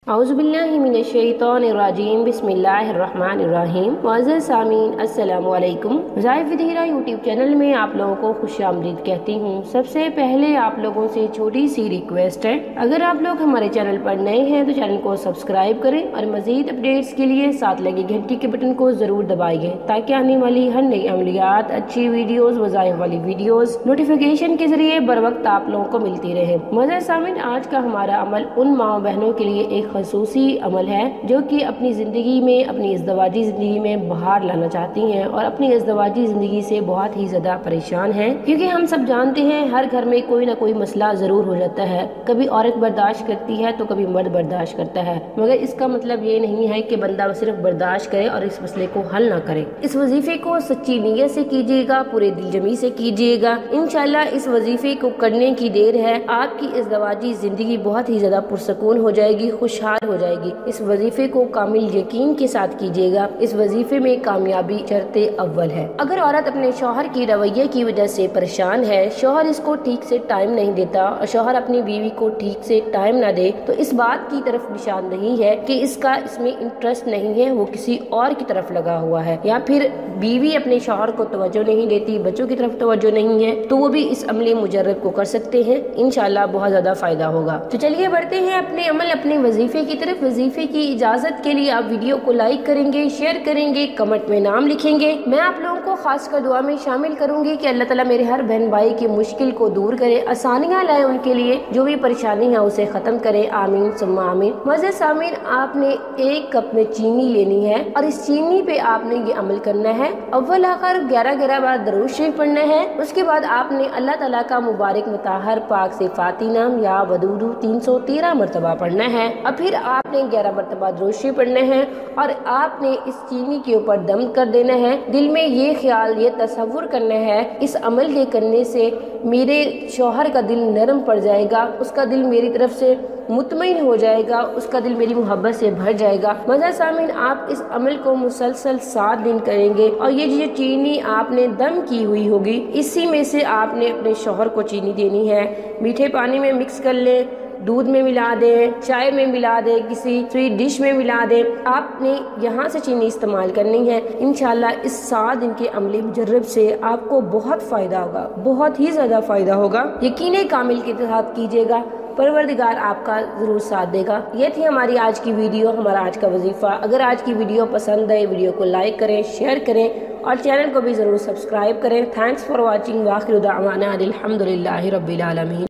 औज़ुबिल्लाहिमिनश्शैतानिर्रजीम बिस्मिल्लाहिर्रहमानिर्रहीम। मुअज़्ज़ज़ सामीन अस्सलामु अलैकुम। ज़ाइफ़ विधीरा यूट्यूब चैनल में आप लोगों को खुशामदीद कहती हूँ। सबसे पहले आप लोगों से छोटी सी रिक्वेस्ट है, अगर आप लोग हमारे चैनल पर नए हैं तो चैनल को सब्सक्राइब करें और मज़ीद अपडेट्स के लिए साथ लगे घंटी के बटन को ज़रूर दबाइए ताकि आने वाली हर नई अमलियात, अच्छी वीडियोज़, वज़ाइफ वाली वीडियोज़ नोटिफिकेशन के ज़रिए बर वक्त आप लोगों को मिलती रहे। मुअज़्ज़ज़ सामीन, आज का हमारा अमल उन माँ बहनों के लिए एक खसूसी अमल है जो कि अपनी ज़िंदगी में, अपनी इज़्दवाजी ज़िंदगी में बहार लाना चाहती हैं और अपनी इज़्दवाजी ज़िंदगी से बहुत ही ज़्यादा परेशान हैं, क्योंकि हम सब जानते हैं हर घर में कोई ना कोई मसला ज़रूर हो जाता है। कभी औरत बर्दाश्त करती है तो कभी मर्द बर्दाश्त करता है, मगर इसका मतलब ये नहीं है कि बंदा सिर्फ बर्दाश्त करे और इस मसले को हल ना करे। इस वजीफे को सच्ची नीयत से कीजिएगा, पूरे दिलजमी से कीजिएगा। इंशाल्लाह इस वजीफे को करने की देर है, आपकी इज़्दवाजी ज़िंदगी बहुत ही ज़्यादा पुरसकून हो जाएगी, खुशहाल हो जाएगी। इस वजीफे को कामिल यकीन के साथ कीजिएगा। इस वजीफे में कामयाबी शर्ते अव्वल है। अगर औरत अपने शौहर की रवैये की वजह से परेशान है, शौहर इसको ठीक से टाइम नहीं देता और शौहर अपनी बीवी को ठीक से टाइम ना दे, तो इस बात की तरफ निशानदही है कि इसका इसमें इंटरेस्ट नहीं है, वो किसी और की तरफ लगा हुआ है। या फिर बीवी अपने शौहर को तवज्जो नहीं देती, बच्चों की तरफ तवज्जो नहीं है, तो वो भी इस अमले मुजर्रब को कर सकते हैं। इंशाल्लाह बहुत ज्यादा फायदा होगा। तो चलिए बढ़ते हैं अपने अमल, अपने वजीफे की तरफ। वजीफे की इजाजत के लिए आप वीडियो को लाइक करेंगे, शेयर करेंगे, कमेंट में नाम लिखेंगे। मैं आप लोगों को खासकर दुआ में शामिल करूंगी कि अल्लाह ताला मेरे हर बहन भाई की मुश्किल को दूर करे, आसानियां लाए उनके लिए, जो भी परेशानी है उसे खत्म करे। आमीन सुम्मा आमीन। मुअज़्ज़ज़ सामीन, आपने 1 कप में चीनी लेनी है और इस चीनी पे आपने ये अमल करना है। अव्वल आखिर 11 बार दरूद शरीफ पढ़ना है। उसके बाद आपने अल्लाह ताला का मुबारक मुताहर पाक से फातिनाम या वदूदू 313 मरतबा पढ़ना है और फिर आपने 11 मरतबा दरूद शरीफ पढ़ना है और आपने इस चीनी के ऊपर दम कर देना है। दिल में ये ख्याल, ये तसव्वुर करना है, इस अमल के करने से मेरे शौहर का दिल नरम पड़ जाएगा, उसका दिल मेरी तरफ से मुतमईन हो जाएगा, उसका दिल मेरी मोहब्बत से भर जाएगा। मुअज़्ज़ज़ सामीन, आप इस अमल को मुसलसल 7 दिन करेंगे और ये जो चीनी आपने दम की हुई होगी, इसी में से आपने अपने शौहर को चीनी देनी है। मीठे पानी में मिक्स कर लें, दूध में मिला दें, चाय में मिला दें, किसी स्वीट डिश में मिला दें। आपने यहाँ से चीनी इस्तेमाल करनी है। इंशाल्लाह इस 7 दिन के अमली मुजर्रब से आपको बहुत फ़ायदा होगा, बहुत ही ज़्यादा फ़ायदा होगा। यकीन कामिल के साथ कीजिएगा, परवरदिगार आपका ज़रूर साथ देगा। ये थी हमारी आज की वीडियो, हमारा आज का वजीफ़ा। अगर आज की वीडियो पसंद है, वीडियो को लाइक करें, शेयर करें और चैनल को भी ज़रूर सब्सक्राइब करें। Thanks for watching. वाखिर दावाना अनिल हम्दुलिल्लाहि रब्बिल आलमीन।